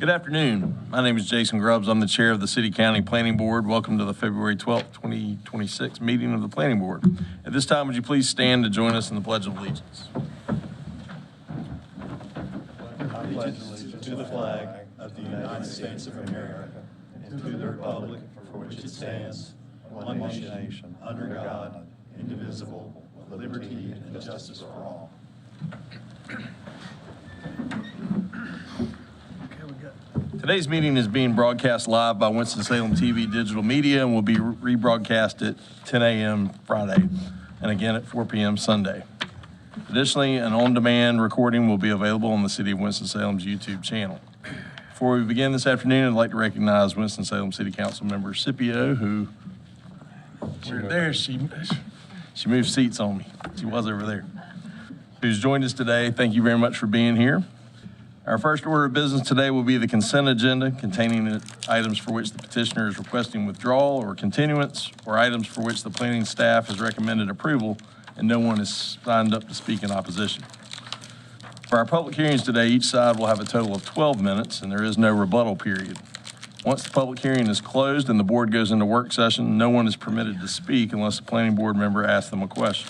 Good afternoon. My name is Jason Grubbs. I'm the chair of the City County Planning Board. Welcome to the February 12th, 2026 meeting of the Planning Board. At this time, would you please stand to join us in the Pledge of Allegiance? I pledge allegiance to the flag of the United States of America and to the republic for which it stands, one nation, under God, indivisible, with liberty and justice for all. Today's meeting is being broadcast live by Winston-Salem TV digital media and will be rebroadcast at 10 a.m. Friday and again at 4 p.m. Sunday. Additionally, an on-demand recording will be available on the City of Winston-Salem's YouTube channel. Before we begin this afternoon, I'd like to recognize Winston-Salem City Council member Scipio, who, she moved seats on me. She was over there. Who's joined us today. Thank you very much for being here. Our first order of business today will be the consent agenda containing items for which the petitioner is requesting withdrawal or continuance, or items for which the planning staff has recommended approval and no one is signed up to speak in opposition. For our public hearings today, each side will have a total of 12 minutes and there is no rebuttal period. Once the public hearing is closed and the board goes into work session, no one is permitted to speak unless a planning board member asks them a question.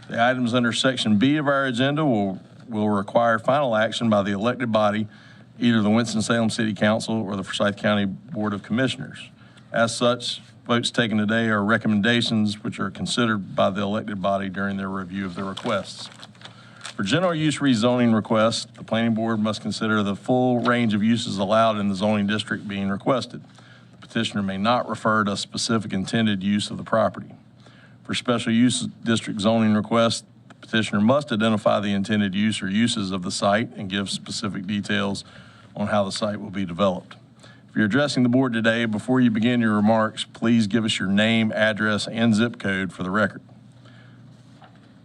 The items under section B of our agenda will require final action by the elected body, either the Winston-Salem City Council or the Forsyth County Board of Commissioners. As such, votes taken today are recommendations which are considered by the elected body during their review of the requests. For general use rezoning requests, the planning board must consider the full range of uses allowed in the zoning district being requested. The petitioner may not refer to a specific intended use of the property. For special use district zoning requests, petitioner must identify the intended use or uses of the site and give specific details on how the site will be developed. If you're addressing the board today, before you begin your remarks, please give us your name, address, and zip code for the record.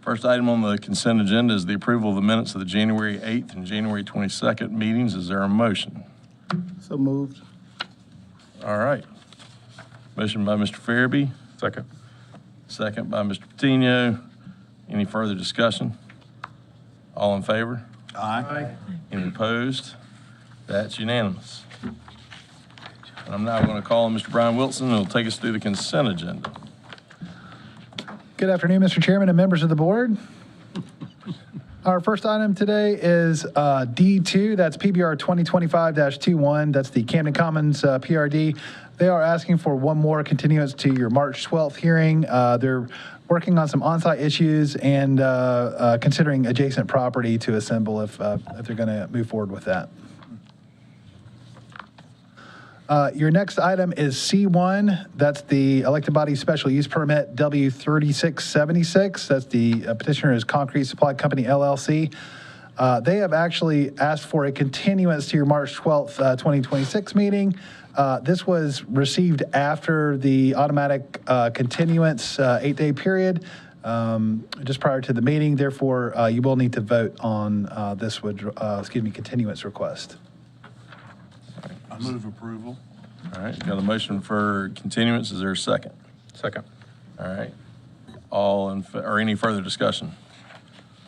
First item on the consent agenda is the approval of the minutes of the January 8th and January 22nd meetings. Is there a motion? So moved. All right. Motion by Mr. Farabee. Second. Second by Mr. Patino. Any further discussion? All in favor? Aye. Any opposed? That's unanimous. And I'm now going to call on Mr. Brian Wilson, who will take us through the consent agenda. Good afternoon, Mr. Chairman and members of the board. Our first item today is D2, that's PBR 2025-21. That's the Camden Commons PRD. They are asking for one more continuance to your March 12th hearing. They're working on some on-site issues and considering adjacent property to assemble if they're going to move forward with that. Your next item is C1. That's the elected body special use permit W3676. That's the petitioner is Concrete Supply Company LLC. They have actually asked for a continuance to your March 12th, 2026 meeting. This was received after the automatic continuance 8-day period just prior to the meeting. Therefore, you will need to vote on this continuance request. I move approval. All right, got a motion for continuance. Is there a second? Second. All right. Or any further discussion?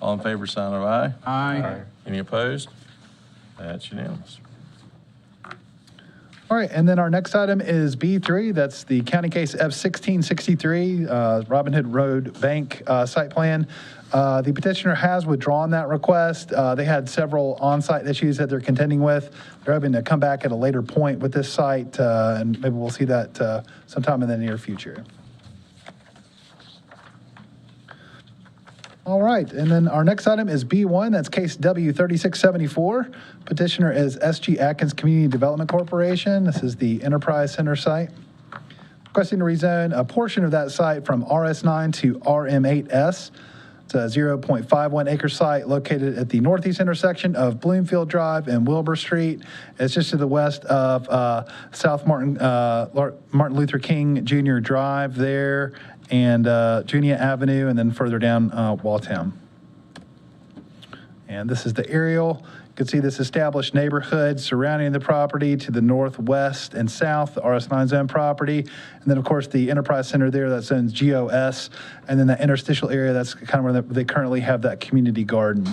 All in favor, sign of aye. Aye. Any opposed? That's unanimous. All right, and then our next item is B3. That's the county case F1663, Robin Hood Road Bank site plan. The petitioner has withdrawn that request. They had several on-site issues that they're contending with. They're hoping to come back at a later point with this site, and maybe we'll see that sometime in the near future. All right, and then our next item is B1. That's case W3674. Petitioner is SG Atkins Community Development Corporation. This is the Enterprise Center site. Requesting to rezone a portion of that site from RS9 to RM8S. It's a 0.51 acre site located at the northeast intersection of Bloomfield Drive and Wilbur Street. It's just to the west of South Martin Luther King Jr. Drive there, and Junia Avenue, and then further down Walltown. And this is the aerial. You can see this established neighborhood surrounding the property to the northwest and south, the RS9 zone property. And then, of course, the Enterprise Center there, that zone's GOS. And then the interstitial area, that's kind of where they currently have that community garden.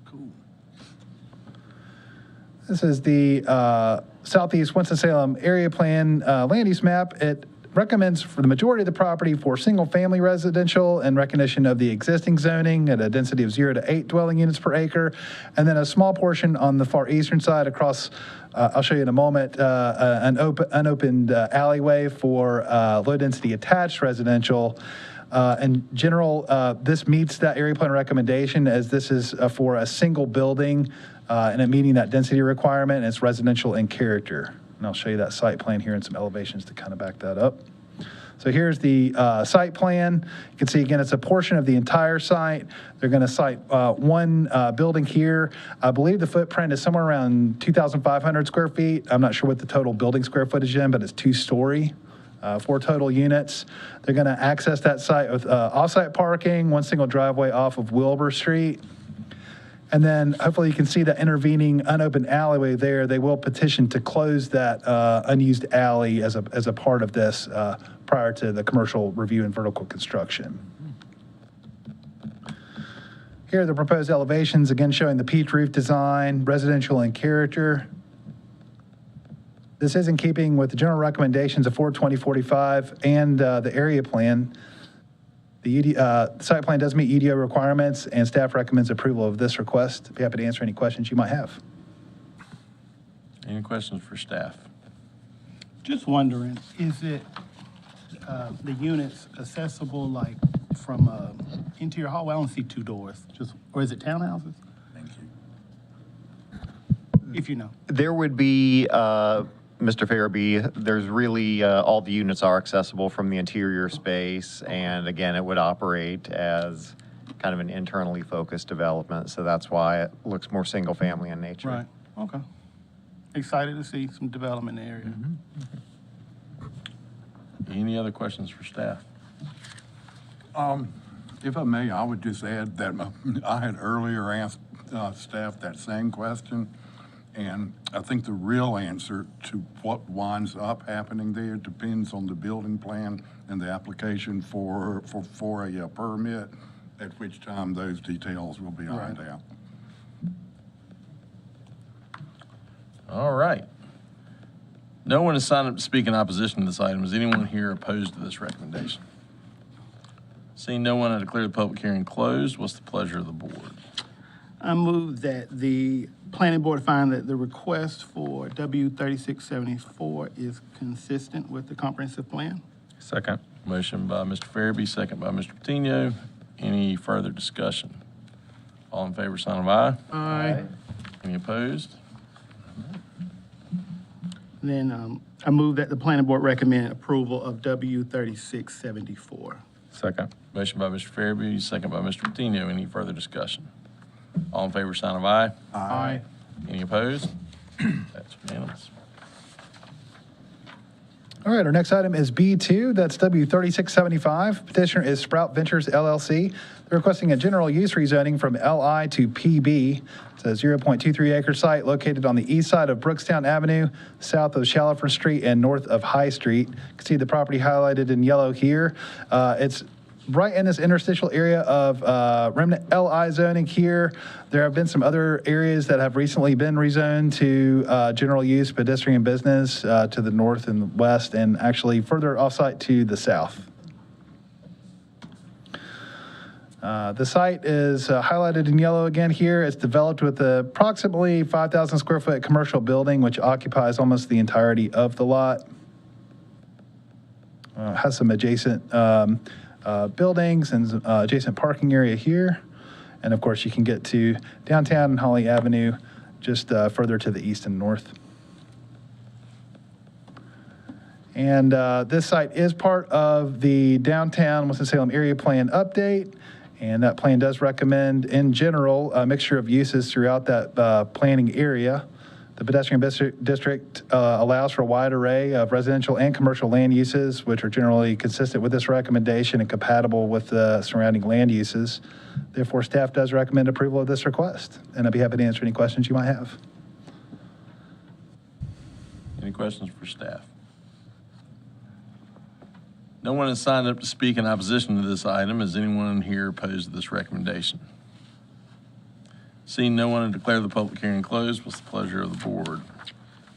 Cool. This is the Southeast Winston-Salem area plan land use map. It recommends for the majority of the property for single-family residential in recognition of the existing zoning at a density of 0 to 8 dwelling units per acre, and then a small portion on the far eastern side across, I'll show you in a moment, an unopened alleyway for low-density attached residential. In general, this meets that area plan recommendation as this is for a single building and it meeting that density requirement, and it's residential in character. And I'll show you that site plan here and some elevations to kind of back that up. So here's the site plan. You can see, again, it's a portion of the entire site. They're going to site one building here. I believe the footprint is somewhere around 2,500 square feet. I'm not sure what the total building square footage is, but it's 2-story. 4 total units. They're going to access that site with off-site parking, one single driveway off of Wilbur Street. And then hopefully you can see that intervening unopened alleyway there. They will petition to close that unused alley as a part of this prior to the commercial review and vertical construction. Here are the proposed elevations, again showing the peaked roof design, residential in character. This is in keeping with the general recommendations of 42045 and the area plan. The site plan does meet UDO requirements, and staff recommends approval of this request. I'd be happy to answer any questions you might have. Any questions for staff? Just wondering, is it the units accessible like from interior hallway? I don't see 2 doors. Or is it townhouses? Thank you. If you know. There would be, Mr. Farabee, there's really, all the units are accessible from the interior space, and again, it would operate as kind of an internally focused development, so that's why it looks more single-family in nature. Right, okay. Excited to see some development in the area. Any other questions for staff? If I may, I would just add that I had earlier asked staff that same question, and I think the real answer to what winds up happening there depends on the building plan and the application for a permit, at which time those details will be ironed out. All right. No one has signed up to speak in opposition to this item. Is anyone here opposed to this recommendation? Seeing no one, I declare the public hearing closed. What's the pleasure of the board? I move that the planning board find that the request for W3674 is consistent with the comprehensive plan. Second. Motion by Mr. Farabee, second by Mr. Patino. Any further discussion? All in favor, sign of aye. Aye. Any opposed? Then I move that the planning board recommend approval of W3674. Second. Motion by Mr. Farabee, second by Mr. Patino. Any further discussion? All in favor, sign of aye. Aye. Any opposed? That's unanimous. All right, our next item is B2, that's W3675. Petitioner is Sprout Ventures LLC. They're requesting a general use rezoning from LI to PB. It's a 0.23 acre site located on the east side of Brookstown Avenue, south of Shallowford Street and north of High Street. You can see the property highlighted in yellow here. It's right in this interstitial area of remnant LI zoning here. There have been some other areas that have recently been rezoned to general use, pedestrian business to the north and west, and actually further offsite to the south. The site is highlighted in yellow again here. It's developed with approximately 5,000 square foot commercial building, which occupies almost the entirety of the lot. Has some adjacent buildings and adjacent parking area here. And of course, you can get to downtown and Holly Avenue just further to the east and north. And this site is part of the downtown Winston-Salem area plan update. And that plan does recommend, in general, a mixture of uses throughout that planning area. The pedestrian district allows for a wide array of residential and commercial land uses, which are generally consistent with this recommendation and compatible with the surrounding land uses. Therefore, staff does recommend approval of this request, and I'd be happy to answer any questions you might have. Any questions for staff? No one has signed up to speak in opposition to this item. Is anyone here opposed to this recommendation? Seeing no one, I declare the public hearing closed. What's the pleasure of the board?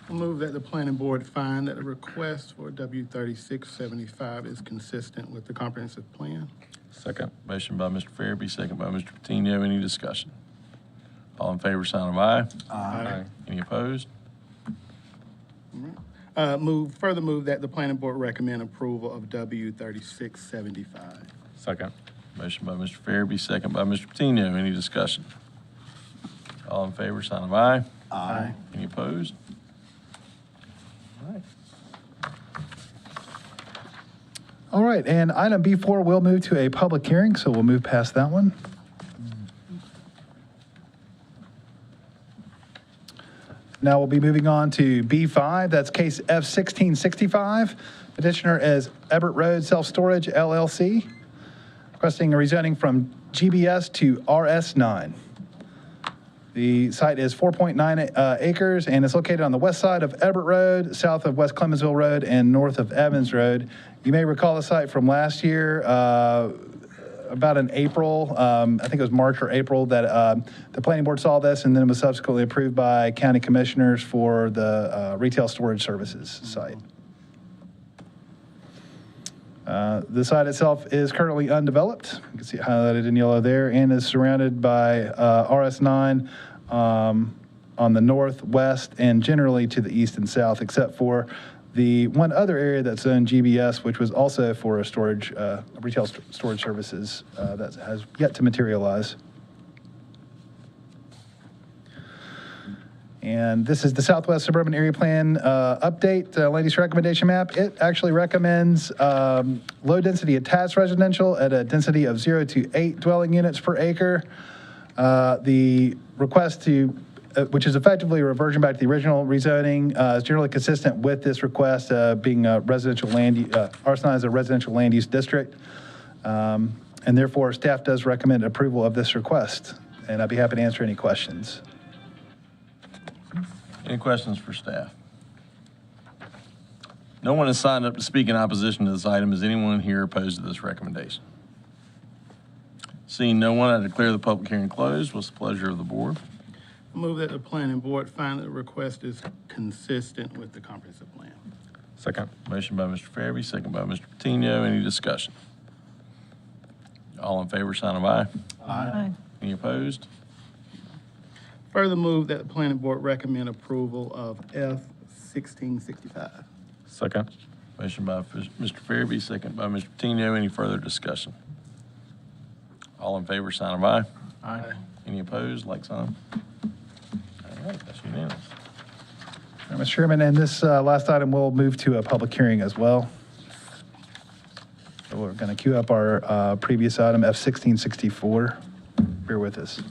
I move that the planning board find that the request for W3675 is consistent with the comprehensive plan. Second. Motion by Mr. Farabee, second by Mr. Patino. Any discussion? All in favor, sign of aye. Aye. Any opposed? Further move that the planning board recommend approval of W3675. Second. Motion by Mr. Farabee, second by Mr. Patino. Any discussion? All in favor, sign of aye. Aye. Any opposed? All right. All right, and item B4 will move to a public hearing, so we'll move past that one. Now we'll be moving on to B5. That's case F1665. Petitioner is Everett Road Self-Storage LLC, requesting a rezoning from GBS to RS9. The site is 4.9 acres and is located on the west side of Everett Road, south of West Clemensville Road, and north of Evans Road. You may recall the site from last year, about in April, I think it was March or April, that the planning board saw this, and then it was subsequently approved by county commissioners for the retail storage services site. The site itself is currently undeveloped. You can see it highlighted in yellow there, and is surrounded by RS9 on the northwest and generally to the east and south, except for the one other area that's zoned GBS, which was also for a storage, retail storage services that has yet to materialize. And this is the Southwest Suburban Area Plan update, land use recommendation map. It actually recommends low-density attached residential at a density of 0 to 8 dwelling units per acre. The request to, which is effectively a reversion back to the original rezoning, is generally consistent with this request being a residential land, RS9 is a residential land use district. And therefore, staff does recommend approval of this request. And I'd be happy to answer any questions. Any questions for staff? No one has signed up to speak in opposition to this item. Is anyone here opposed to this recommendation? Seeing no one, I declare the public hearing closed. What's the pleasure of the board? I move that the planning board find that the request is consistent with the comprehensive plan. Second. Motion by Mr. Farabee, second by Mr. Patino. Any discussion? All in favor, sign of aye. Aye. Any opposed? Further move that the planning board recommend approval of F1665. Second. Motion by Mr. Farabee, second by Mr. Patino. Any further discussion? All in favor, sign of aye. Aye. Any opposed, like sign? All right, that's unanimous. All right, Mr. Chairman, and this last item will move to a public hearing as well. So we're going to queue up our previous item, F1664. Bear with us.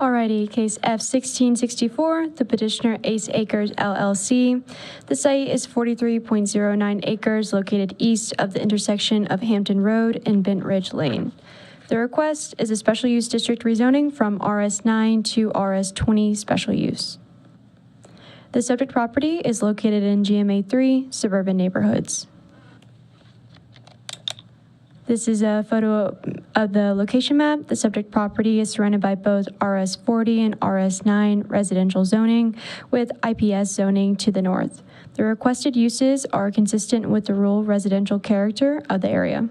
Alrighty, case F1664, the petitioner Ace Acres LLC. The site is 43.09 acres located east of the intersection of Hampton Road and Bent Ridge Lane. The request is a special use district rezoning from RS9 to RS20 special use. The subject property is located in GMA3 suburban neighborhoods. This is a photo of the location map. The subject property is surrounded by both RS40 and RS9 residential zoning with IPS zoning to the north. The requested uses are consistent with the rural residential character of the area.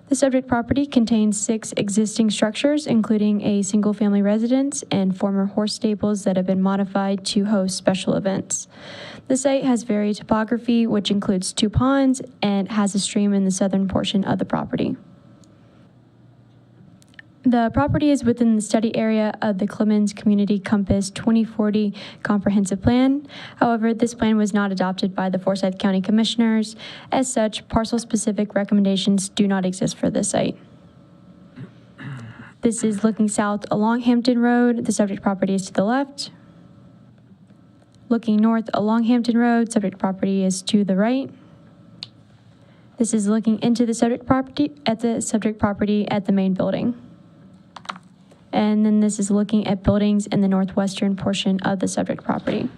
The subject property contains 6 existing structures, including a single-family residence and former horse stables that have been modified to host special events. The site has varied topography, which includes 2 ponds, and has a stream in the southern portion of the property. The property is within the study area of the Clemens Community Compass 2040 Comprehensive Plan. However, this plan was not adopted by the Forsyth County Commissioners. As such, parcel-specific recommendations do not exist for this site. This is looking south along Hampton Road. The subject property is to the left. Looking north along Hampton Road, subject property is to the right. This is looking into the subject property at the main building. And then this is looking at buildings in the northwestern portion of the subject property.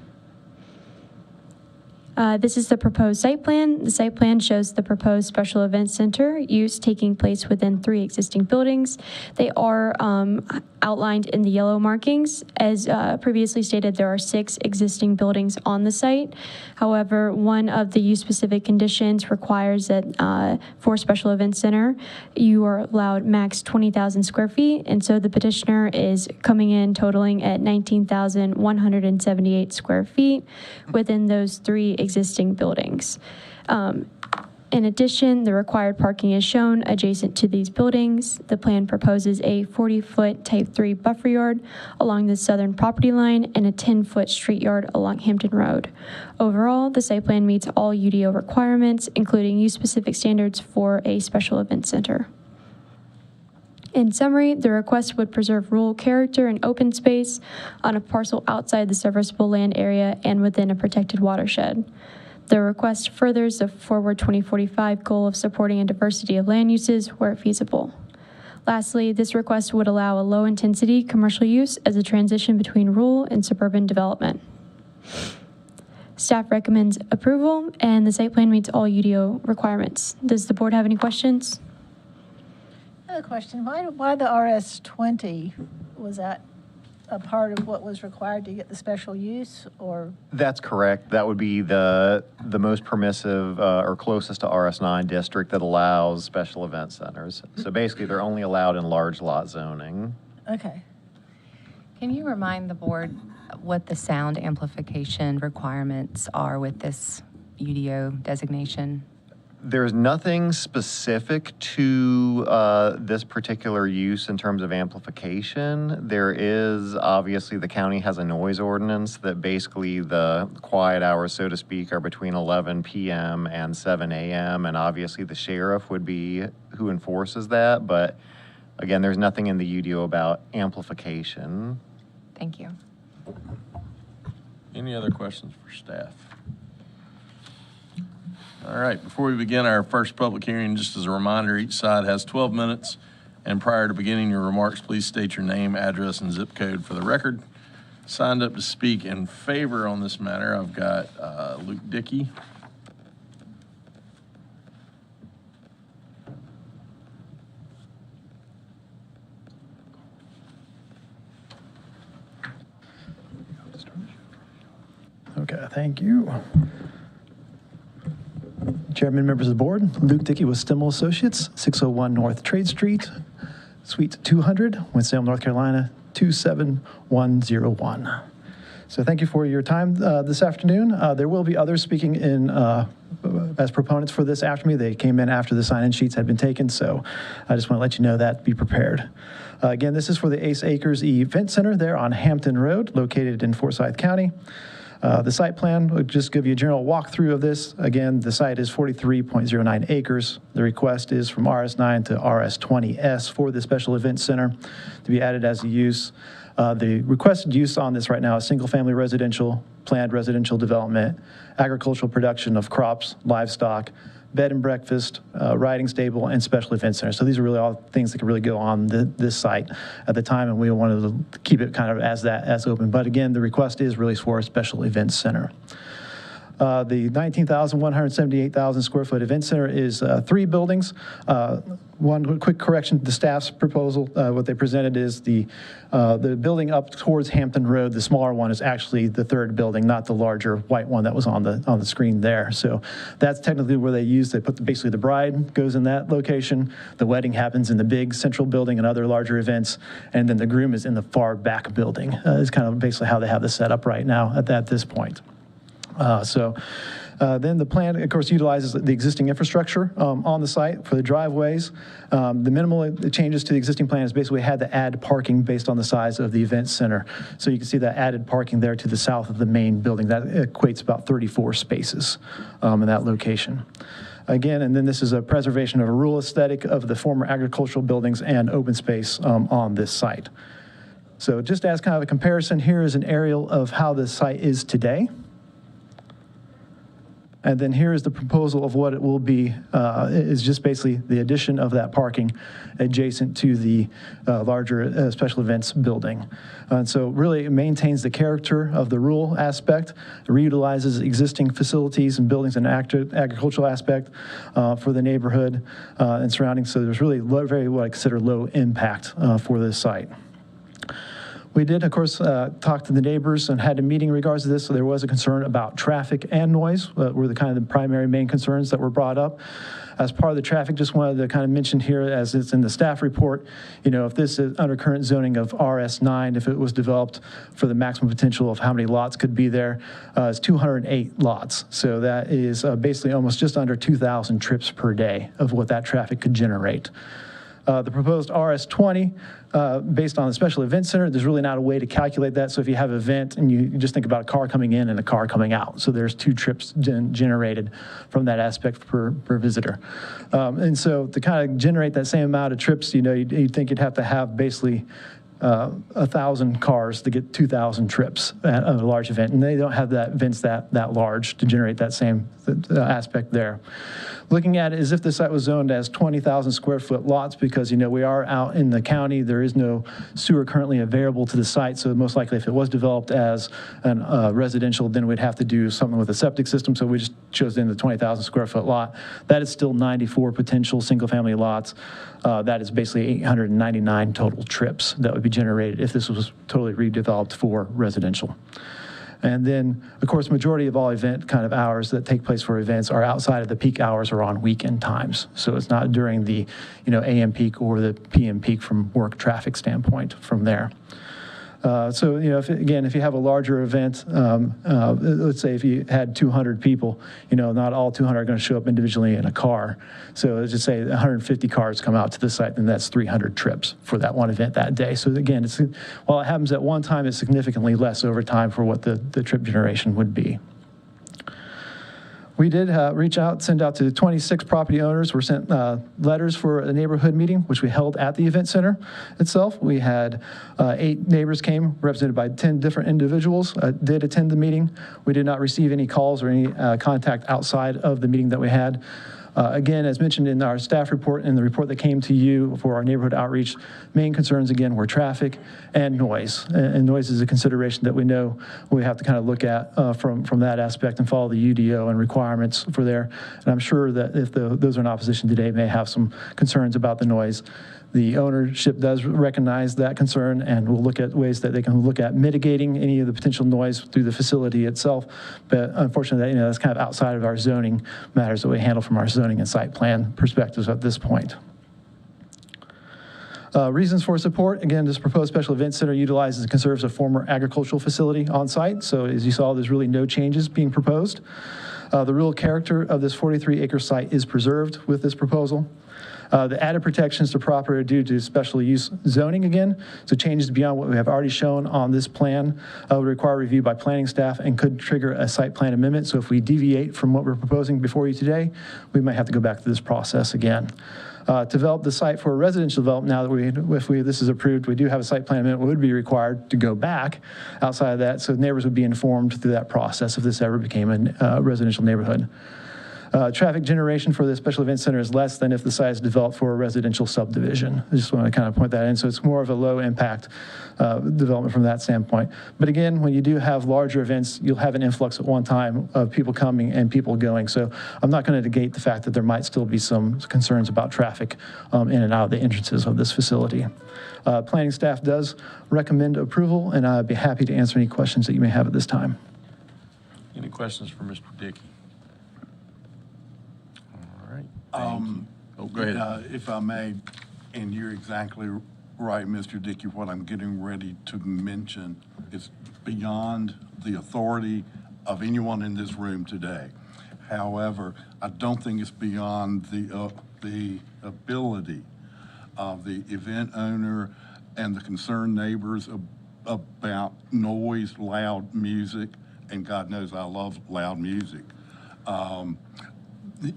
This is the proposed site plan. The site plan shows the proposed special event center use taking place within 3 existing buildings. They are outlined in the yellow markings. As previously stated, there are 6 existing buildings on the site. However, one of the use-specific conditions requires that for special event center, you are allowed max 20,000 square feet, and so the petitioner is coming in totaling at 19,178 square feet within those 3 existing buildings. In addition, the required parking is shown adjacent to these buildings. The plan proposes a 40-foot Type 3 buffer yard along the southern property line and a 10-foot street yard along Hampton Road. Overall, the site plan meets all UDO requirements, including use-specific standards for a special event center. In summary, the request would preserve rural character and open space on a parcel outside the serviceable land area and within a protected watershed. The request furthers the Forward 2045 goal of supporting a diversity of land uses where feasible. Lastly, this request would allow a low-intensity commercial use as a transition between rural and suburban development. Staff recommends approval, and the site plan meets all UDO requirements. Does the board have any questions? I have a question. Why the RS-20? Was that a part of what was required to get the special use, or? That's correct. That would be the most permissive or closest to RS9 district that allows special event centers. So basically, they're only allowed in large lot zoning. Okay. Can you remind the board what the sound amplification requirements are with this UDO designation? There's nothing specific to this particular use in terms of amplification. There is, obviously, the county has a noise ordinance that basically the quiet hours, so to speak, are between 11 p.m. and 7 a.m. And obviously the sheriff would be who enforces that. But again, there's nothing in the UDO about amplification. Thank you. Any other questions for staff? All right, before we begin our first public hearing, just as a reminder, each side has 12 minutes. And prior to beginning your remarks, please state your name, address, and zip code for the record. Signed up to speak in favor on this matter, I've got Luke Dickey. Okay, thank you. Chairman, members of the board, Luke Dickey with Stimmel Associates, 601 North Trade Street, Suite 200, Winston-Salem, North Carolina, 27101. So thank you for your time this afternoon. There will be others speaking in as proponents for this after me. They came in after the sign-in sheets had been taken, so I just want to let you know that. Be prepared. Again, this is for the Ace Acres Event Center there on Hampton Road, located in Forsyth County. The site plan will just give you a general walkthrough of this. Again, the site is 43.09 acres. The request is from RS9 to RS20S for the special event center to be added as a use. The requested use on this right now is single-family residential, planned residential development, agricultural production of crops, livestock, bed and breakfast, riding stable, and special event center. So these are really all things that can really go on this site at the time, and we wanted to keep it kind of as open. But again, the request is really for a special event center. The 19,178,000 square foot event center is 3 buildings. One quick correction to the staff's proposal. What they presented is the building up towards Hampton Road. The smaller one is actually the 3rd building, not the larger white one that was on the screen there. So that's technically where they put basically the bride goes in that location. The wedding happens in the big central building and other larger events, and then the groom is in the far back building. Is kind of basically how they have this set up right now at this point. Then the plan, of course, utilizes the existing infrastructure on the site for the driveways. The minimal changes to the existing plan is basically had to add parking based on the size of the event center. So you can see that added parking there to the south of the main building. That equates about 34 spaces in that location. Again, and then this is a preservation of a rural aesthetic of the former agricultural buildings and open space on this site. So just as kind of a comparison, here is an aerial of how the site is today. And then here is the proposal of what it will be, is just basically the addition of that parking adjacent to the larger special events building. And so really it maintains the character of the rural aspect, reutilizes existing facilities and buildings and agricultural aspect for the neighborhood and surroundings. So there's really very what I consider low impact for this site. We did, of course, talk to the neighbors and had a meeting in regards to this. So there was a concern about traffic and noise were the kind of the primary main concerns that were brought up. As part of the traffic, just wanted to kind of mention here, as it's in the staff report, if this is under current zoning of RS9, if it was developed for the maximum potential of how many lots could be there, it's 208 lots. So that is basically almost just under 2,000 trips per day of what that traffic could generate. The proposed RS20, based on the special event center, there's really not a way to calculate that. So if you have an event and you just think about a car coming in and a car coming out, so there's 2 trips generated from that aspect per visitor. And so to kind of generate that same amount of trips, you'd think you'd have to have basically 1,000 cars to get 2,000 trips at a large event, and they don't have that events that large to generate that same aspect there. Looking at it as if the site was zoned as 20,000 square foot lots, because we are out in the county, there is no sewer currently available to the site, so most likely if it was developed as an residential, then we'd have to do something with a septic system, so we just chose in the 20,000 square foot lot. That is still 94 potential single family lots. That is basically 899 total trips that would be generated if this was totally redeveloped for residential. And then, of course, majority of all event kind of hours that take place for events are outside of the peak hours or on weekend times. So it's not during the, AM peak or the PM peak from work traffic standpoint from there. So, if you have a larger event, let's say if you had 200 people, not all 200 are going to show up individually in a car. So let's just say 150 cars come out to the site, then that's 300 trips for that one event that day. So again, while it happens at one time, it's significantly less over time for what the trip generation would be. We did send out to 26 property owners. Were sent letters for a neighborhood meeting, which we held at the event center itself. We had 8 neighbors came, represented by 10 different individuals, did attend the meeting. We did not receive any calls or any contact outside of the meeting that we had. Again, as mentioned in our staff report and the report that came to you for our neighborhood outreach, main concerns, again, were traffic and noise. And noise is a consideration that we know we have to kind of look at from that aspect and follow the UDO and requirements for there. And I'm sure that if those are in opposition today may have some concerns about the noise. The ownership does recognize that concern and will look at ways that they can look at mitigating any of the potential noise through the facility itself. But unfortunately, that's kind of outside of our zoning matters that we handle from our zoning and site plan perspectives at this point. Reasons for support, again, this proposed special event center utilizes and conserves a former agricultural facility on site. So as you saw, there's really no changes being proposed. The rural character of this 43-acre site is preserved with this proposal. The added protections to property are due to special use zoning again, so changes beyond what we have already shown on this plan would require review by planning staff and could trigger a site plan amendment. So if we deviate from what we're proposing before you today, we might have to go back to this process again. To develop the site for a residential development, now that if this is approved, we do have a site plan amendment would be required to go back outside of that, so neighbors would be informed through that process if this ever became a residential neighborhood. Traffic generation for the special event center is less than if the site is developed for a residential subdivision. I just want to kind of point that in. So it's more of a low impact development from that standpoint. But again, when you do have larger events, you'll have an influx at one time of people coming and people going. So I'm not going to negate the fact that there might still be some concerns about traffic in and out of the entrances of this facility. Planning staff does recommend approval, and I'd be happy to answer any questions that you may have at this time. Any questions for Mr. Dickey? Go ahead. If I may, and you're exactly right, Mr. Dickey, what I'm getting ready to mention is beyond the authority of anyone in this room today. However, I don't think it's beyond the ability of the event owner and the concerned neighbors about noise, loud music, and God knows I love loud music.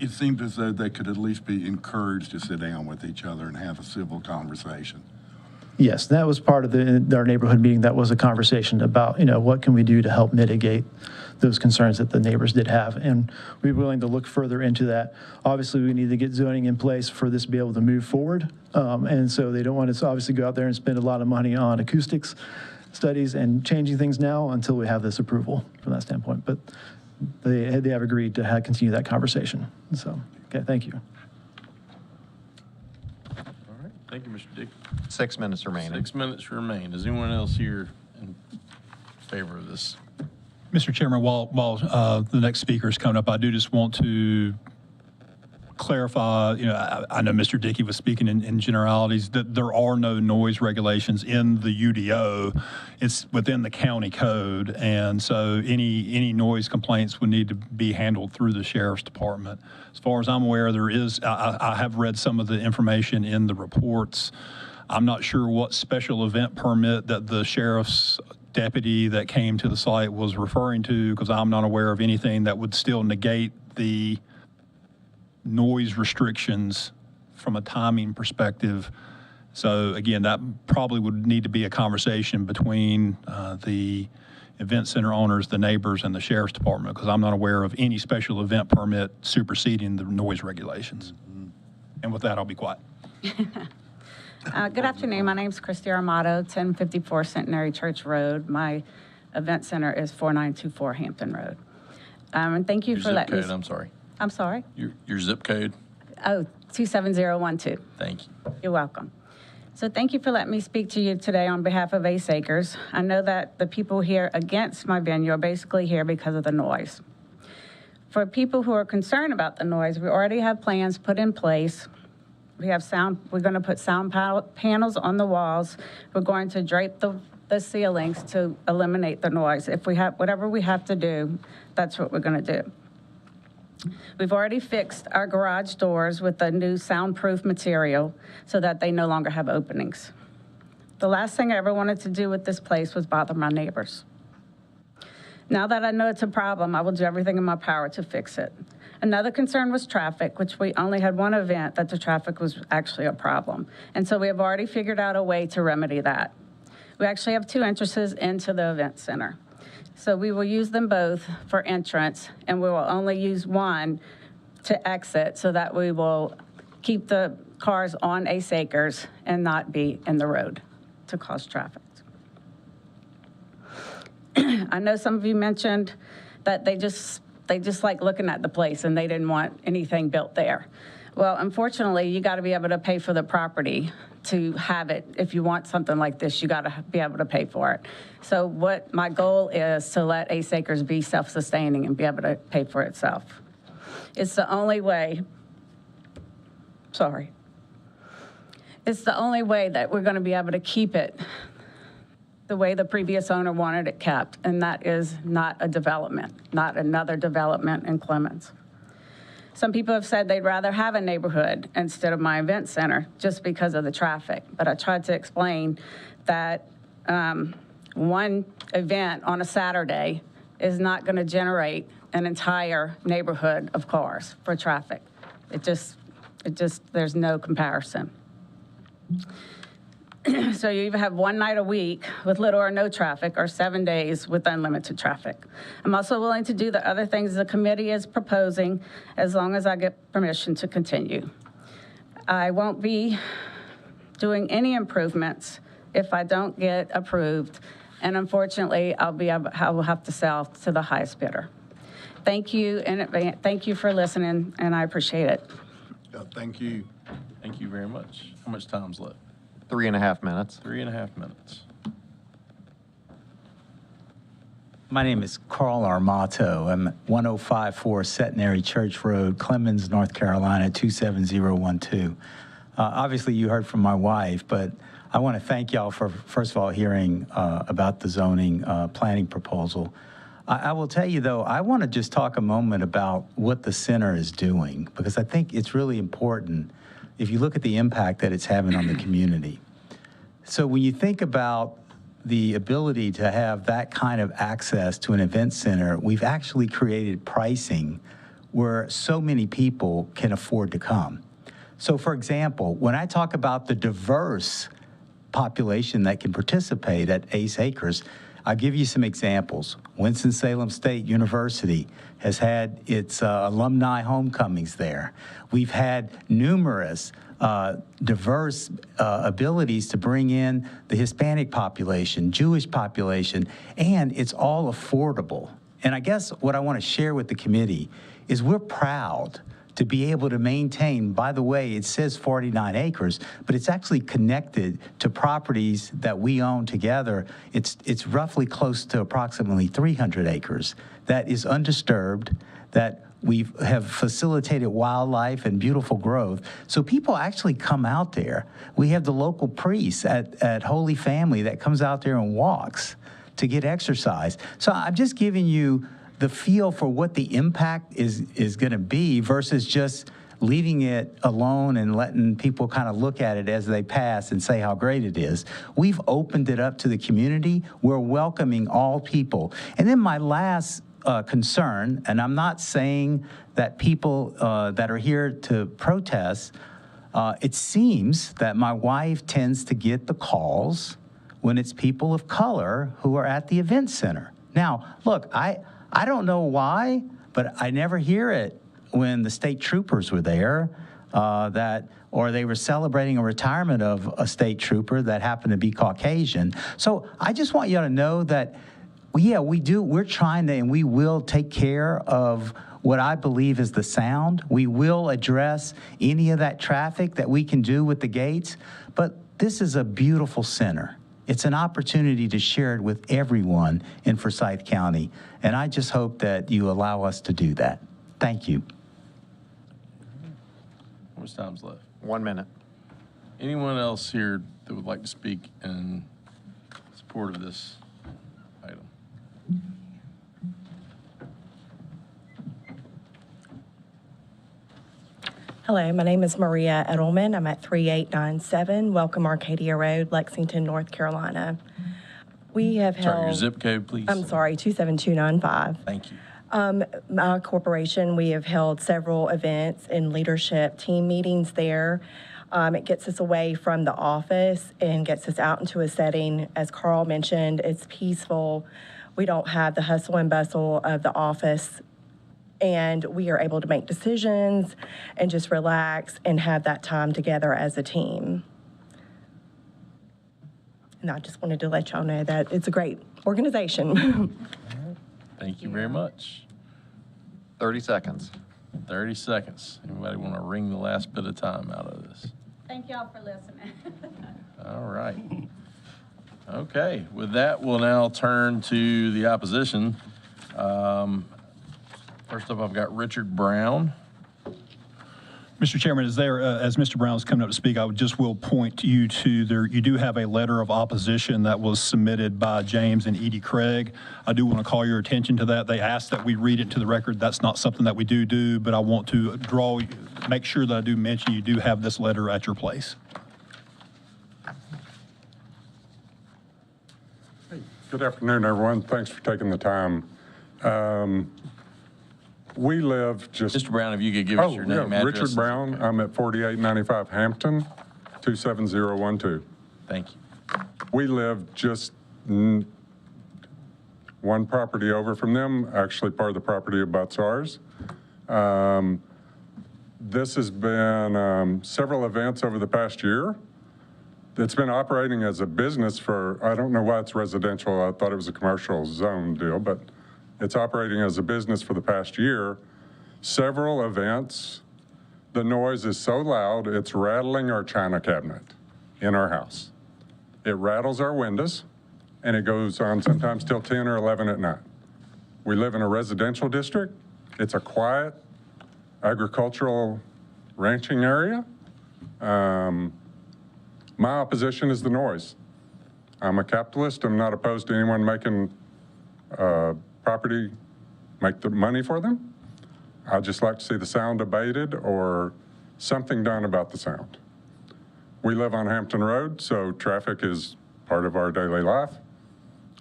It seems as though they could at least be encouraged to sit down with each other and have a civil conversation. Yes, that was part of our neighborhood meeting. That was a conversation about, what can we do to help mitigate those concerns that the neighbors did have. And we're willing to look further into that. Obviously, we need to get zoning in place for this to be able to move forward. And so they don't want us to obviously go out there and spend a lot of money on acoustics studies and changing things now until we have this approval from that standpoint. But they have agreed to continue that conversation. So, okay, thank you. All right, thank you, Mr. Dick. 6 minutes remaining. 6 minutes remain. Is anyone else here in favor of this? Mr. Chairman, while the next speaker is coming up, I do just want to clarify, I know Mr. Dickey was speaking in generalities, that there are no noise regulations in the UDO. It's within the county code, and so any noise complaints would need to be handled through the sheriff's department. As far as I'm aware, there is, I have read some of the information in the reports. I'm not sure what special event permit that the sheriff's deputy that came to the site was referring to, because I'm not aware of anything that would still negate the noise restrictions from a timing perspective. So again, that probably would need to be a conversation between the event center owners, the neighbors, and the sheriff's department, because I'm not aware of any special event permit superseding the noise regulations. And with that, I'll be quiet. Good afternoon. My name is Christy Armato, 1054 Centenary Church Road. My event center is 4924 Hampton Road. And thank you Your for zip letting me. code, I'm sorry. I'm sorry? Your zip code? Oh, 27012. Thank you. You're welcome. So thank you for letting me speak to you today on behalf of Ace Acres. I know that the people here against my venue are basically here because of the noise. For people who are concerned about the noise, we already have plans put in place. We have we're going to put sound panels on the walls. We're going to drape the ceilings to eliminate the noise. If we have, whatever we have to do, that's what we're going to do. We've already fixed our garage doors with a new soundproof material so that they no longer have openings. The last thing I ever wanted to do with this place was bother my neighbors. Now that I know it's a problem, I will do everything in my power to fix it. Another concern was traffic, which we only had one event that the traffic was actually a problem. And so we have already figured out a way to remedy that. We actually have 2 entrances into the event center. So we will use them both for entrance, and we will only use one to exit so that we will keep the cars on Ace Acres and not be in the road to cause traffic. I know some of you mentioned that they just like looking at the place and they didn't want anything built there. Well, unfortunately, you got to be able to pay for the property to have it. If you want something like this, you got to be able to pay for it. So what my goal is to let Ace Acres be self-sustaining and be able to pay for itself. It's the only way, it's the only way that we're going to be able to keep it the way the previous owner wanted it kept, and that is not a development, not another development in Clemens. Some people have said they'd rather have a neighborhood instead of my event center just because of the traffic, but I tried to explain that one event on a Saturday is not going to generate an entire neighborhood of cars for traffic. There's no comparison. So you either have one night a week with little or no traffic, or 7 days with unlimited traffic. I'm also willing to do the other things the committee is proposing as long as I get permission to continue. I won't be doing any improvements if I don't get approved, and unfortunately, I will have to sell to the highest bidder. Thank you in advance. Thank you for listening, and I appreciate it. Thank you. Thank you very much. How much time's left? 3.5 minutes. 3.5 minutes. My name is Carl Armato. I'm at 1054 Centenary Church Road, Clemens, North Carolina, 27012. Obviously, you heard from my wife, but I want to thank y'all for, first of all, hearing about the zoning planning proposal. I will tell you, though, I want to just talk a moment about what the center is doing, because I think it's really important if you look at the impact that it's having on the community. So when you think about the ability to have that kind of access to an event center, we've actually created pricing where so many people can afford to come. So for example, when I talk about the diverse population that can participate at Ace Acres. I'll give you some examples. Winston-Salem State University has had its alumni homecomings there. We've had numerous diverse abilities to bring in the Hispanic population, Jewish population, and it's all affordable. And I guess what I want to share with the committee is we're proud to be able to maintain, by the way, it says 49 acres, but it's actually connected to properties that we own together. It's roughly close to approximately 300 acres that is undisturbed, that we have facilitated wildlife and beautiful growth. So people actually come out there. We have the local priest at Holy Family that comes out there and walks to get exercise. So I'm just giving you the feel for what the impact is going to be versus just leaving it alone and letting people kind of look at it as they pass and say how great it is. We've opened it up to the community. We're welcoming all people. And then my last concern, and I'm not saying that people that are here to protest, it seems that my wife tends to get the calls when it's people of color who are at the event center. Now, look, I don't know why, but I never hear it when the state troopers were there, or they were celebrating a retirement of a state trooper that happened to be Caucasian. So I just want you to know that, yeah, we're trying to, and we will take care of what I believe is the sound. We will address any of that traffic that we can do with the gates, but this is a beautiful center. It's an opportunity to share it with everyone in Forsyth County, and I just hope that you allow us to do that. Thank you. How much time's left? 1 minute. Anyone else here that would like to speak in support of this item? Hello, my name is Maria Edelman. I'm at 3897 Welcome Arcadia Road, Lexington, North Carolina. We have held... Sorry, your zip code, please. I'm sorry, 27295. Thank you. My corporation, we have held several events and leadership team meetings there. It gets us away from the office and gets us out into a setting. As Carl mentioned, it's peaceful. We don't have the hustle and bustle of the office, and we are able to make decisions and just relax and have that time together as a team. And I just wanted to let y'all know that it's a great organization. Thank you very much. 30 seconds. 30 seconds. Anybody want to wring the last bit of time out of this? Thank y'all for listening. All right. Okay, with that, we'll now turn to the opposition. First up, I've got Richard Brown. Mr. Chairman, as Mr. Brown's coming up to speak, I will point you to you do have a letter of opposition that was submitted by James and Edie Craig. I do want to call your attention to that. They asked that we read it to the record. That's not something that we do, but I want to make sure that I do mention you do have this letter at your place. Good afternoon, everyone. Thanks for taking the time. We live just... Mr. Brown, if you could give us your name, address. Richard Brown. I'm at 4895 Hampton, 27012. Thank you. We live just one property over from them, actually part of the property abuts ours. This has been several events over the past year. It's been operating as a business for, I don't know why it's residential. I thought it was a commercial zone deal, but it's operating as a business for the past year. Several events. The noise is so loud, it's rattling our china cabinet in our house. It rattles our windows, and it goes on sometimes till 10 or 11 at night. We live in a residential district. It's a quiet agricultural ranching area. My opposition is the noise. I'm a capitalist. I'm not opposed to anyone making property, make the money for them. I'd just like to see the sound abated or something done about the sound. We live on Hampton Road, so traffic is part of our daily life.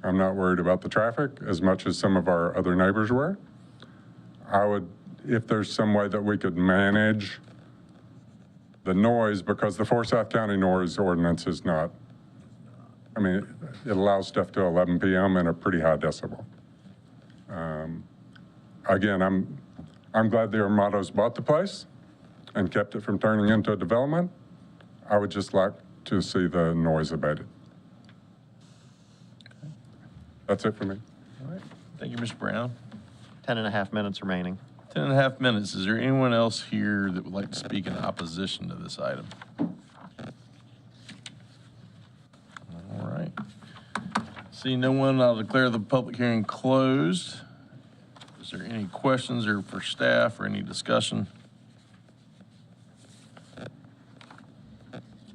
I'm not worried about the traffic as much as some of our other neighbors were. I would, if there's some way that we could manage the noise, because the Forsyth County noise ordinance is not I mean, it allows stuff till 11 p.m. and a pretty high decibel. Again, I'm glad the Armados bought the place and kept it from turning into a development. I would just like to see the noise abated. That's it for me. All right. Thank you, Mr. Brown. 10.5 minutes remaining. 10.5 minutes. Is there anyone else here that would like to speak in opposition to this item? All right. See no one, I'll declare the public hearing closed. Is there any questions or for staff or any discussion?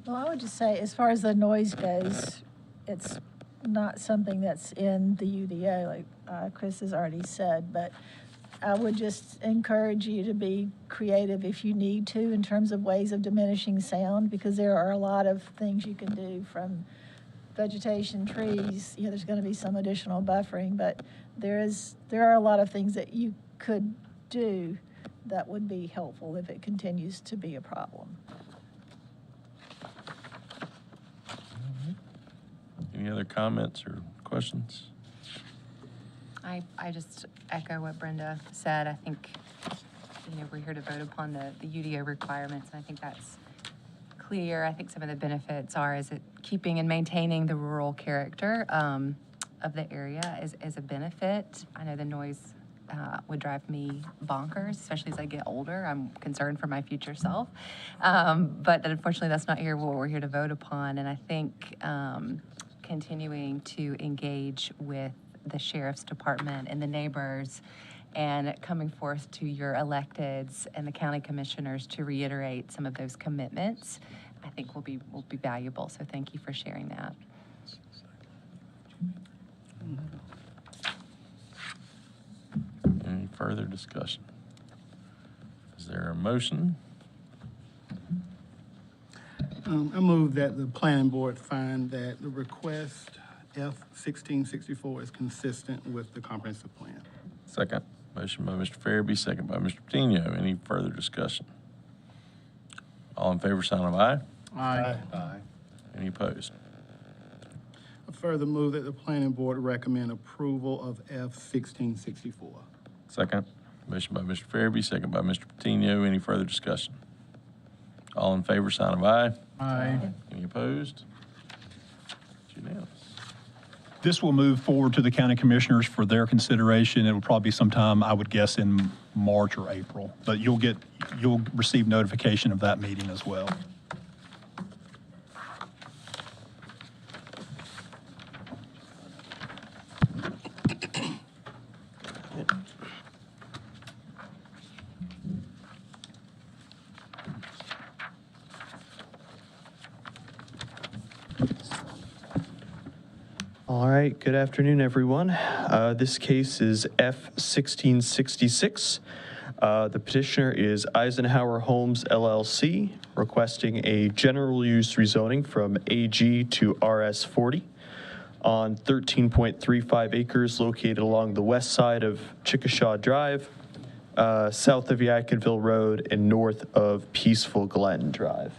Well, I would just say, as far as the noise goes, it's not something that's in the UDO, like Chris has already said, but I would just encourage you to be creative if you need to in terms of ways of diminishing sound, because there are a lot of things you can do, from vegetation, trees. You know, there's going to be some additional buffering, but there are a lot of things that you could do that would be helpful if it continues to be a problem. Any other comments or questions? I just echo what Brenda said. I think, we're here to vote upon the UDO requirements, and I think that's clear. I think some of the benefits are keeping and maintaining the rural character of the area is a benefit. I know the noise would drive me bonkers, especially as I get older. I'm concerned for my future self. But unfortunately, that's not what we're here to vote upon. And I think continuing to engage with the sheriff's department and the neighbors, and coming forth to your electeds and the county commissioners to reiterate some of those commitments, I think will be valuable. So thank you for sharing that. Any further discussion? Is there a motion? I move that the planning board find that the request F-1664 is consistent with the comprehensive plan. Second. Motion by Mr. Farabee, second by Mr. Patino. Any further discussion? All in favor, sign of aye. Aye. Any opposed? I further move that the planning board recommend approval of F-1664. Second. Motion by Mr. Farabee, second by Mr. Patino. Any further discussion? All in favor, sign of aye. Aye. Any opposed? It's unanimous. This will move forward to the county commissioners for their consideration. It will probably be sometime, I would guess, in March or April. But you'll receive notification of that meeting as well. All right, good afternoon, everyone. This case is F-1666. The petitioner is Eisenhower Homes LLC, requesting a general use rezoning from AG to RS40 on 13.35 acres located along the west side of Chickasha Drive, south of Yadkinville Road, and north of Peaceful Glen Drive.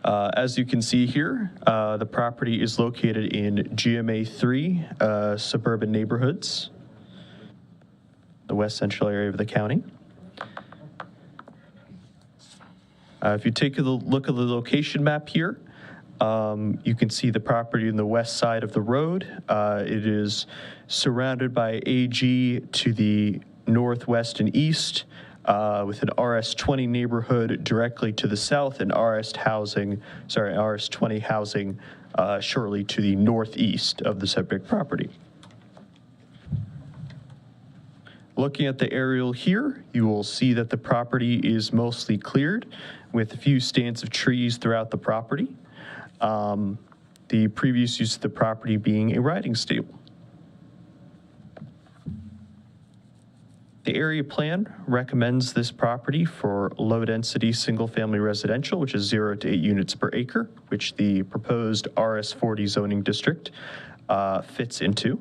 As you can see here, the property is located in GMA 3 suburban neighborhoods, the west central area of the county. If you take a look at the location map here, you can see the property in the west side of the road. It is surrounded by AG to the northwest and east, with an RS20 neighborhood directly to the south and RS20 housing shortly to the northeast of the subject property. Looking at the aerial here, you will see that the property is mostly cleared with a few stands of trees throughout the property. The previous use of the property being a riding stable. The area plan recommends this property for low-density single-family residential, which is 0 to 8 units per acre, which the proposed RS40 zoning district fits into.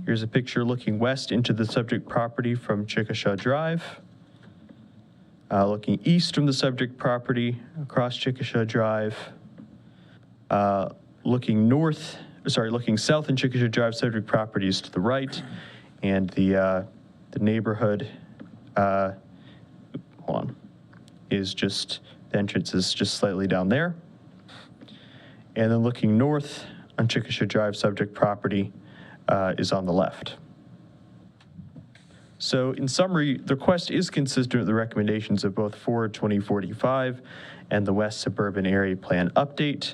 Here's a picture looking west into the subject property from Chickasha Drive. Looking east from the subject property, across Chickasha Drive. Looking south in Chickasha Drive, subject property is to the right, and the neighborhood, hold on, is just, the entrance is just slightly down there. And then looking north on Chickasha Drive, subject property is on the left. So in summary, the request is consistent with the recommendations of both Forward 2045 and the West Suburban Area Plan Update.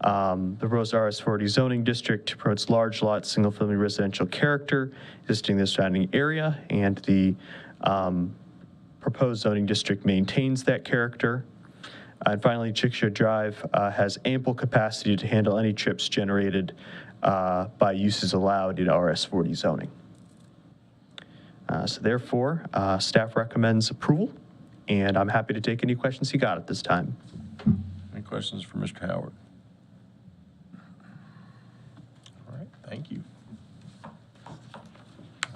The proposed RS40 zoning district promotes large lot, single-family residential character existing in the surrounding area, and the proposed zoning district maintains that character. And finally, Chickasha Drive has ample capacity to handle any trips generated by uses allowed in RS40 zoning. So therefore, staff recommends approval, and I'm happy to take any questions you got at this time. Any questions for Mr. Howard? All right, thank you.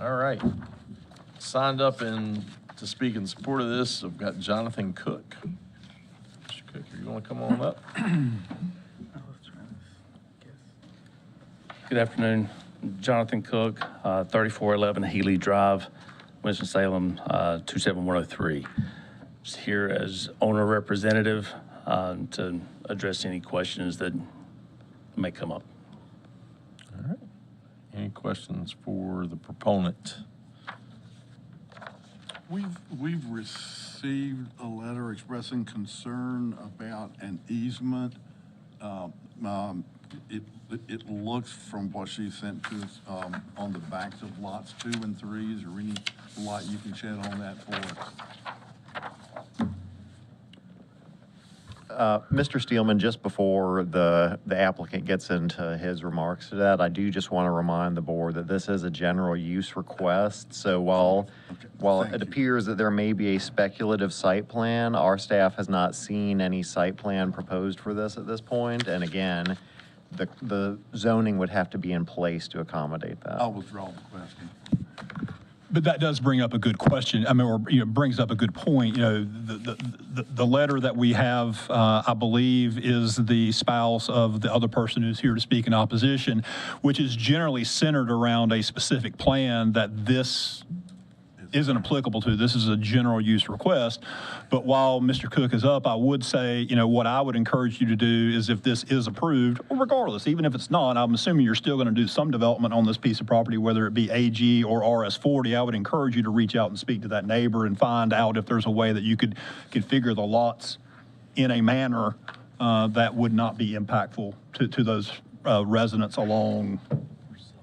All right, signed up to speak in support of this, I've got Jonathan Cook. Mr. Cook, you want to come on up? Good afternoon. Jonathan Cook, 3411 Healy Drive, Winston-Salem, 27103. Just here as owner representative to address any questions that may come up. All right. Any questions for the proponent? We've received a letter expressing concern about an easement. It looks from what she sent to us on the backs of lots 2 and 3. Is there any light you can shed on that for us? Mr. Steelman, just before the applicant gets into his remarks to that, I do just want to remind the board that this is a general use request. So while it appears that there may be a speculative site plan, our staff has not seen any site plan proposed for this at this point. And again, the zoning would have to be in place to accommodate that. I'll withdraw the question. But that does bring up a good question. I mean, or brings up a good point. The letter that we have, I believe, is the spouse of the other person who's here to speak in opposition, which is generally centered around a specific plan that this isn't applicable to. This is a general use request. But while Mr. Cook is up, I would say, what I would encourage you to do is, if this is approved, or regardless, even if it's not, I'm assuming you're still going to do some development on this piece of property, whether it be AG or RS40. I would encourage you to reach out and speak to that neighbor and find out if there's a way that you could configure the lots in a manner that would not be impactful to those residents along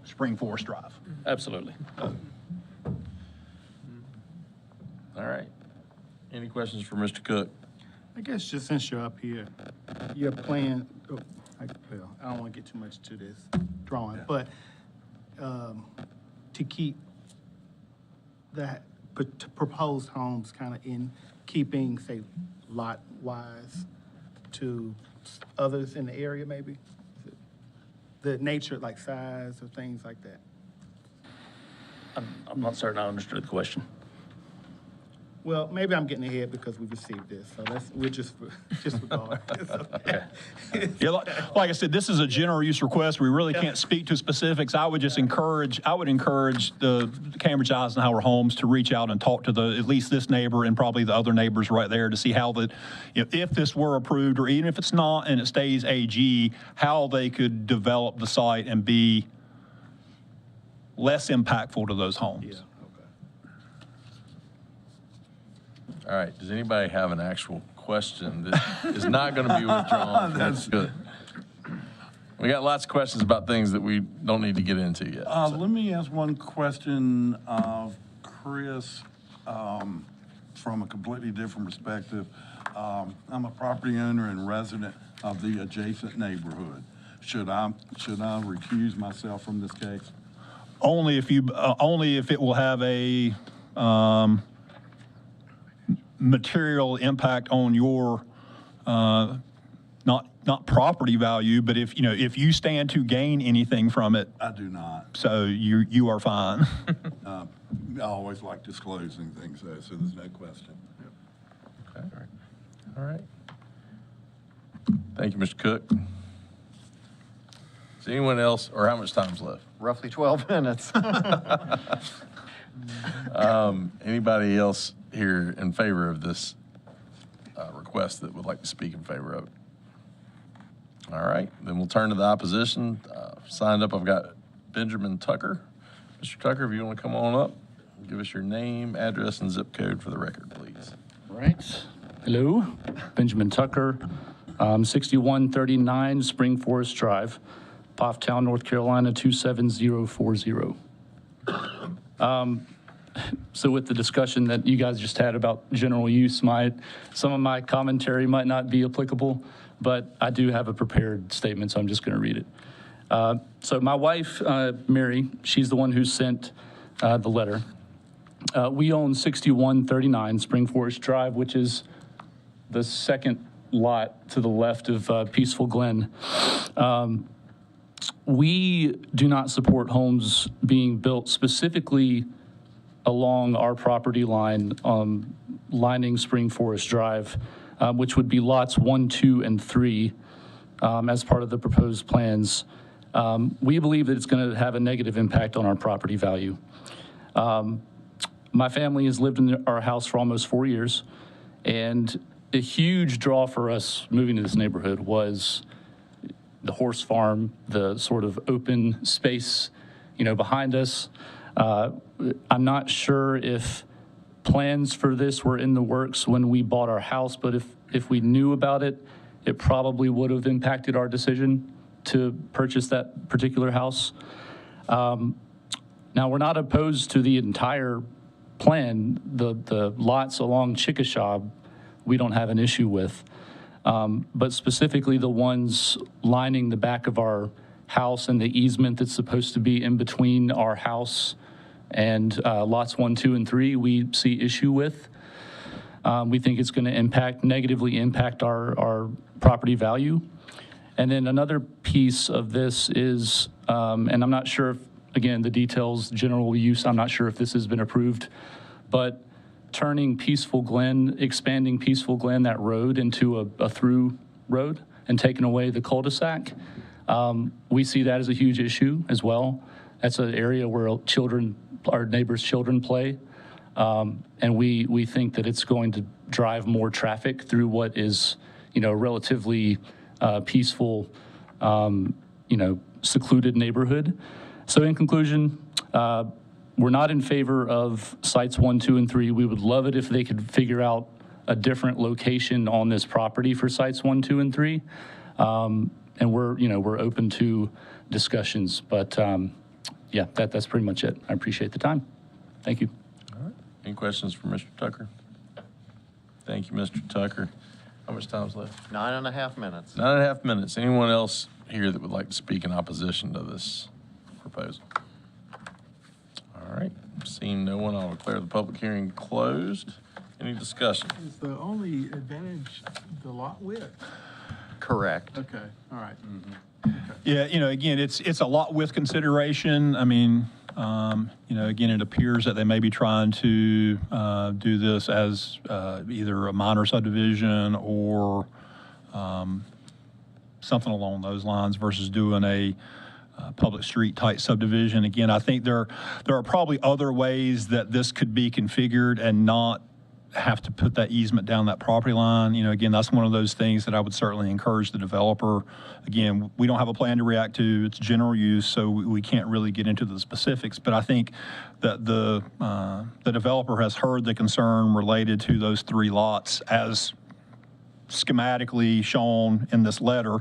Spring Forest Drive. Absolutely. All right. Any questions for Mr. Cook? I guess just since you're up here, your plan, I don't want to get too much to this drawing, but to keep that proposed homes kind of in keeping, say, lot-wise to others in the area, maybe? The nature, like size or things like that? I'm not certain I understood the question. Well, maybe I'm getting ahead because we received this, so we'll just regard. Okay. Yeah, like I said, this is a general use request. We really can't speak to specifics. I would encourage the Cambridge Eisenhower Homes to reach out and talk to at least this neighbor and probably the other neighbors right there to see how if this were approved, or even if it's not and it stays AG, how they could develop the site and be less impactful to those homes. Yeah. All right, does anybody have an actual question that is not going to be withdrawn? That's good. We got lots of questions about things that we don't need to get into yet. Let me ask one question of Chris from a completely different perspective. I'm a property owner and resident of the adjacent neighborhood. Should I recuse myself from this case? Only if it will have a material impact on your not property value, but if you stand to gain anything from it. I do not. So you are fine. I always like disclosing things, so there's no question. All right. Thank you, Mr. Cook. Is anyone else, or how much time's left? Roughly 12 minutes. Anybody else here in favor of this request that would like to speak in favor of it? All right, then we'll turn to the opposition. Signed up, I've got Benjamin Tucker. Mr. Tucker, if you want to come on up, give us your name, address, and zip code for the record, please. Right. Hello, Benjamin Tucker, 6139 Spring Forest Drive, Pofftown, North Carolina, 27040. So with the discussion that you guys just had about general use, some of my commentary might not be applicable, but I do have a prepared statement, so I'm just going to read it. So my wife, Mary, she's the one who sent the letter. We own 6139 Spring Forest Drive, which is the second lot to the left of Peaceful Glen. We do not support homes being built specifically along our property line, lining Spring Forest Drive, which would be lots 1, 2, and 3 as part of the proposed plans. We believe that it's going to have a negative impact on our property value. My family has lived in our house for almost 4 years, and a huge draw for us moving to this neighborhood was the horse farm, the sort of open space, behind us. I'm not sure if plans for this were in the works when we bought our house, but if we knew about it, it probably would have impacted our decision to purchase that particular house. Now, we're not opposed to the entire plan. The lots along Chickasha, we don't have an issue with. But specifically the ones lining the back of our house and the easement that's supposed to be in between our house and lots 1, 2, and 3, we see issue with. We think it's going to negatively impact our property value. And then another piece of this is, and I'm not sure if, again, the details, general use, I'm not sure if this has been approved, but turning Peaceful Glen, expanding Peaceful Glen, that road into a through road and taking away the cul-de-sac, we see that as a huge issue as well. That's an area where our neighbors' children play, and we think that it's going to drive more traffic through what is, relatively peaceful, secluded neighborhood. So in conclusion, we're not in favor of sites 1, 2, and 3. We would love it if they could figure out a different location on this property for sites 1, 2, and 3. And we're open to discussions, but yeah, that's pretty much it. I appreciate the time. Thank you. All right. Any questions for Mr. Tucker? Thank you, Mr. Tucker. How much time's left? 9.5 minutes. 9.5 minutes. Anyone else here that would like to speak in opposition to this proposal? All right. Seeing no one, I'll declare the public hearing closed. Any discussion? Is the only advantage the lot width? Correct. Okay, all right. Yeah, again, it's a lot with consideration. I mean, again, it appears that they may be trying to do this as either a minor subdivision or something along those lines versus doing a public street type subdivision. Again, I think there are probably other ways that this could be configured and not have to put that easement down that property line. Again, that's one of those things that I would certainly encourage the developer. Again, we don't have a plan to react to. It's general use, so we can't really get into the specifics. But I think that the developer has heard the concern related to those 3 lots as schematically shown in this letter.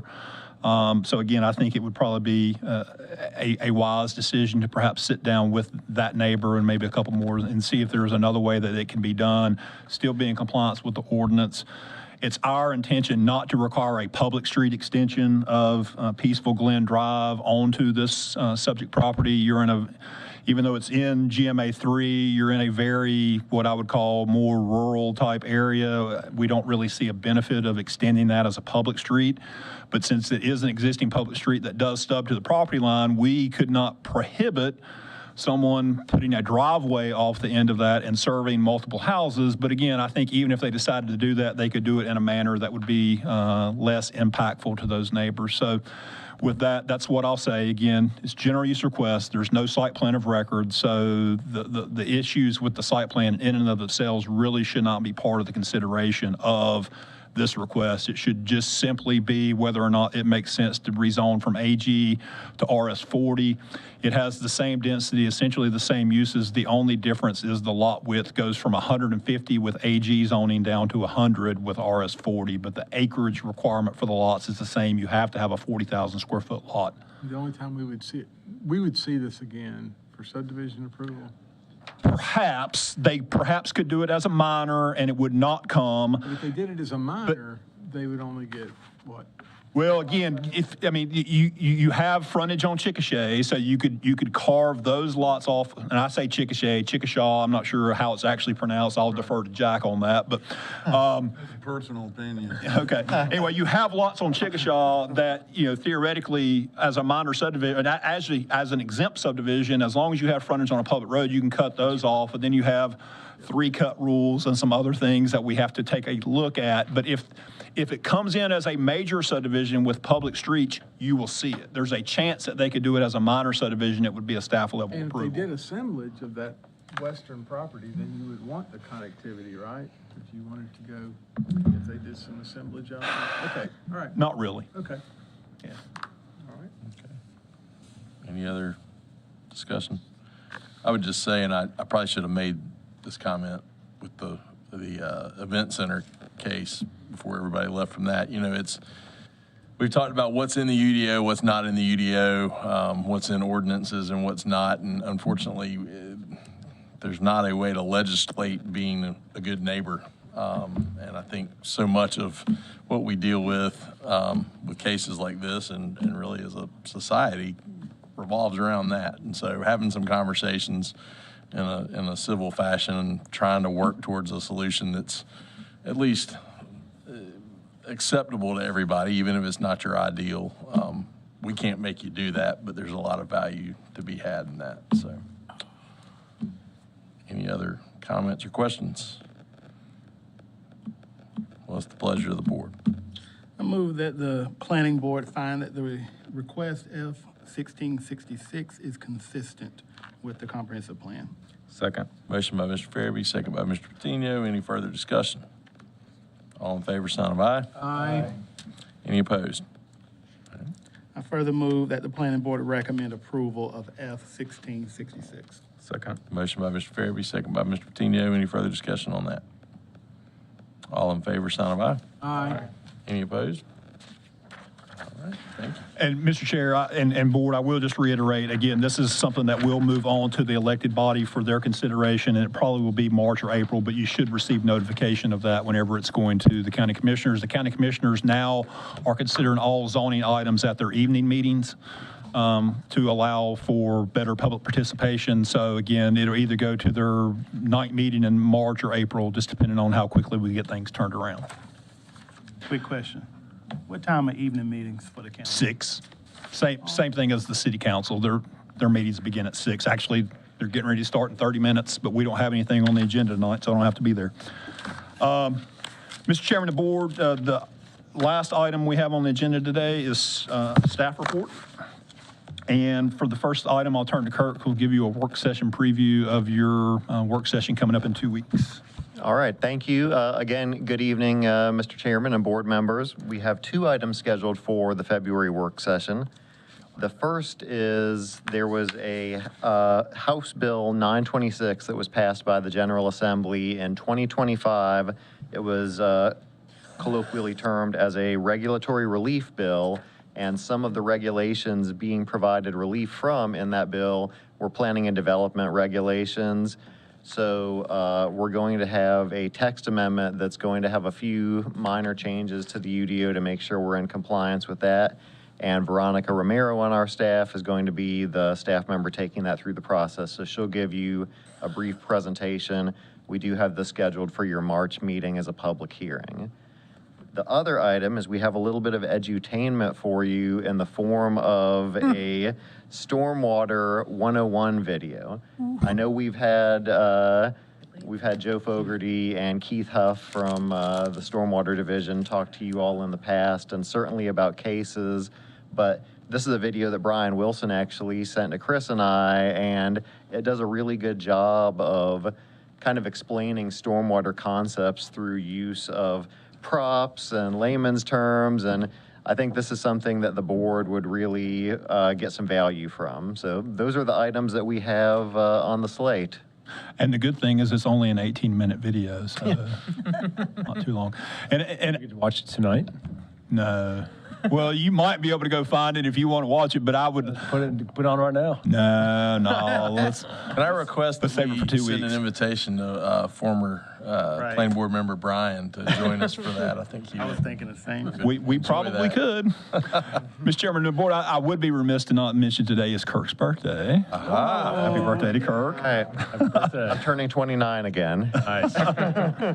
So again, I think it would probably be a wise decision to perhaps sit down with that neighbor and maybe a couple more and see if there's another way that it can be done, still be in compliance with the ordinance. It's our intention not to require a public street extension of Peaceful Glen Drive onto this subject property. Even though it's in GMA 3, you're in a very, what I would call, more rural type area. We don't really see a benefit of extending that as a public street. But since it is an existing public street that does stub to the property line, we could not prohibit someone putting a driveway off the end of that and serving multiple houses. But again, I think even if they decided to do that, they could do it in a manner that would be less impactful to those neighbors. So with that, that's what I'll say. Again, it's general use request. There's no site plan of record. So the issues with the site plan in and of themselves really should not be part of the consideration of this request. It should just simply be whether or not it makes sense to rezone from AG to RS40. It has the same density, essentially the same uses. The only difference is the lot width goes from 150 with AG zoning down to 100 with RS40, but the acreage requirement for the lots is the same. You have to have a 40,000 square foot lot. The only time we would see this again for subdivision approval. Perhaps they could do it as a minor and it would not come. But if they did it as a minor, they would only get what? Well, again, you have frontage on Chickasha, so you could carve those lots off. And I say Chickasha. I'm not sure how it's actually pronounced. I'll defer to Jack on that. But that's a personal opinion. Okay. Anyway, you have lots on Chickasha that theoretically, as a minor subdivision, as an exempt subdivision, as long as you have frontage on a public road, you can cut those off. And then you have 3-cut rules and some other things that we have to take a look at. But if it comes in as a major subdivision with public streets, you will see it. There's a chance that they could do it as a minor subdivision. It would be a staff level approval. And if they did assemblage of that western property, then you would want the connectivity, right? If you wanted to go, if they did some assemblage of it. Okay, all right. Not really. Okay. Yeah. All right. Okay. Any other discussion? I would just say, and I probably should have made this comment with the event center case before everybody left from that. We've talked about what's in the UDO, what's not in the UDO, what's in ordinances and what's not. And unfortunately, there's not a way to legislate being a good neighbor. And I think so much of what we deal with cases like this and really as a society revolves around that. And so having some conversations in a civil fashion and trying to work towards a solution that's at least acceptable to everybody, even if it's not your ideal. We can't make you do that, but there's a lot of value to be had in that. So, any other comments or questions? Well, it's the pleasure of the board. I move that the planning board find that the request F-1666 is consistent with the comprehensive plan. Second. Motion by Mr. Farabee, second by Mr. Patino. Any further discussion? All in favor, sign of aye. Aye. Any opposed? I further move that the planning board recommend approval of F-1666. Second. Motion by Mr. Farabee, second by Mr. Patino. Any further discussion on that? All in favor, sign of aye. Aye. Any opposed? All right, thank you. And Mr. Chair and board, I will just reiterate, again, this is something that will move on to the elected body for their consideration, and it probably will be March or April, but you should receive notification of that whenever it's going to the county commissioners. The county commissioners now are considering all zoning items at their evening meetings to allow for better public participation. So again, it'll either go to their night meeting in March or April, just depending on how quickly we get things turned around. Quick question. What time are evening meetings for the county? 6. Same thing as the city council. Their meetings begin at 6. Actually, they're getting ready to start in 30 minutes, but we don't have anything on the agenda tonight, so I don't have to be there. Mr. Chairman of the board, the last item we have on the agenda today is staff report. And for the first item, I'll turn to Kirk, who'll give you a work session preview of your work session coming up in 2 weeks. All right, thank you. Again, good evening, Mr. Chairman and board members. We have 2 items scheduled for the February work session. The first is there was a House Bill 926 that was passed by the General Assembly in 2025. It was colloquially termed as a regulatory relief bill, and some of the regulations being provided relief from in that bill were planning and development regulations. So we're going to have a text amendment that's going to have a few minor changes to the UDO to make sure we're in compliance with that. And Veronica Romero on our staff is going to be the staff member taking that through the process. So she'll give you a brief presentation. We do have this scheduled for your March meeting as a public hearing. The other item is we have a little bit of edutainment for you in the form of a Stormwater 101 video. I know we've had Joe Fogarty and Keith Huff from the Stormwater Division talk to you all in the past, and certainly about cases, but this is a video that Brian Wilson actually sent to Chris and I, and it does a really good job of kind of explaining stormwater concepts through use of props and layman's terms, and I think this is something that the board would really get some value from. So those are the items that we have on the slate. And the good thing is it's only an 18-minute video, so not too long. And You could watch it tonight. no. Well, you might be able to go find it if you want to watch it, but I would Put it on right now. no. Let's Can I request that save it we for 2 send weeks. an invitation to former planning board member Brian to join us for that? I think he I was thinking the same. We probably that. could. Mr. Chairman of the board, I would be remiss to not mention today is Kirk's birthday. Happy birthday to Kirk. All right. I'm turning 29 again. Nice.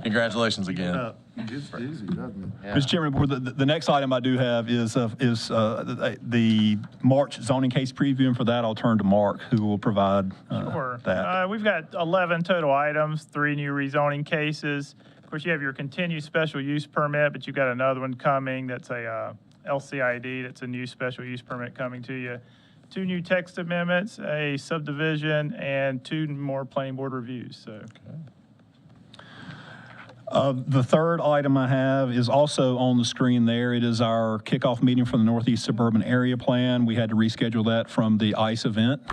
Congratulations again. It gets easy, doesn't it? Yeah. Mr. Chairman, of the board, the next item I do have is the March zoning case preview, and for that I'll turn to Mark, who will provide Sure. that. We've got 11 total items, 3 new rezoning cases. Of course, you have your continued special use permit, but you've got another one coming that's a LCID, that's a new special use permit coming to you. 2 new text amendments, a subdivision, and 2 more planning board reviews. So. The third item I have is also on the screen there. It is our kickoff meeting for the Northeast Suburban Area Plan. We had to reschedule that from the ICE event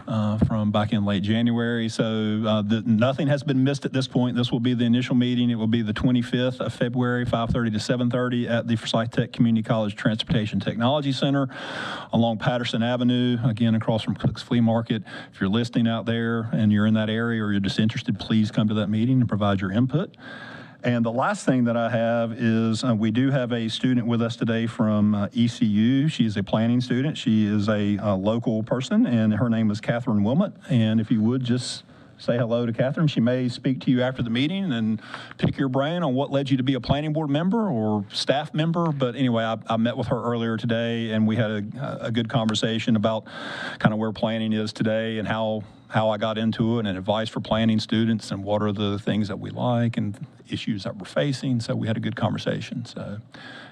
from back in late January. So nothing has been missed at this point. This will be the initial meeting. It will be the 25th of February, 5:30 to 7:30 at the Forsyth Tech Community College Transportation Technology Center along Patterson Avenue, again, across from Cook's Flea Market. If you're listening out there and you're in that area or you're just interested, please come to that meeting and provide your input. And the last thing that I have is we do have a student with us today from ECU. She is a planning student. She is a local person, and her name is Catherine Wilmot. And if you would just say hello to Catherine. She may speak to you after the meeting and pick your brain on what led you to be a planning board member or staff member. But anyway, I met with her earlier today, and we had a good conversation about kind of where planning is today and how I got into it and advice for planning students and what are the things that we like and issues that we're facing. So we had a good conversation. So,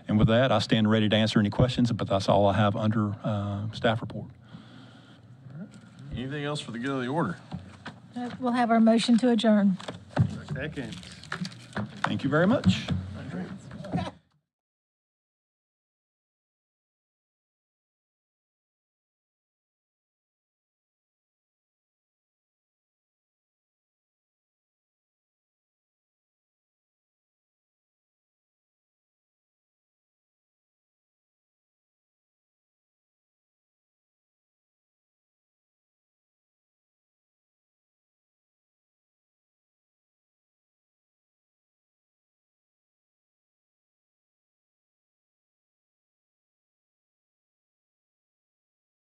and with that, I stand ready to answer any questions, but that's all I have under staff report. Anything else for the good of the order? We'll have our motion to adjourn. Second. Thank you very much. Great.